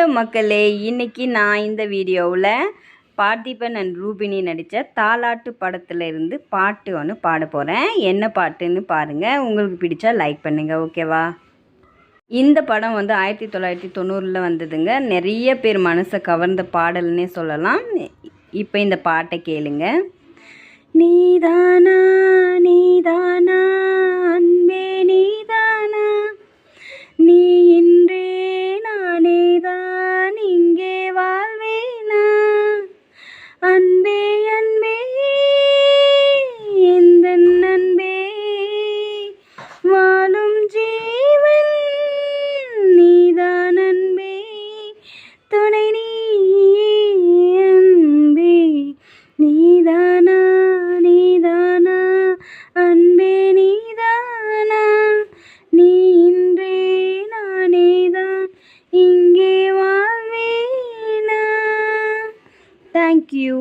Hello மக்களே, இன்னைக்கு நான் இந்த வீடியோவில் பார்த்திபன் அண்ட் ரூபினி நடித்த தாலாட்டு படத்தில் இருந்து பாட்டு ஒன்று பாட போகிறேன். என்ன பாட்டுன்னு பாருங்கள். உங்களுக்கு பிடிச்சா லைக் பண்ணுங்கள், ஓகேவா? இந்த படம் 1990 வந்ததுங்க. நிறைய பேர் மனசை கவர்ந்த பாடல்னே சொல்லலாம். இப்போ இந்த பாட்டை கேளுங்க. நீதானா நீதானா அன்பே நீதானா, நீ இன்றே நானேதான் இங்கே வாழ்வேனா, அன்பே அன்பே எந்தன் அன்பே வாழும் ஜீவன் நீதான் அன்பே, துணை நீ அன்பே, நீதானா நீதானா அன்பே நீதானா, நீ இன்றே நானேதான் இங்கே வாழ்வேனா. தேங்க்யூ.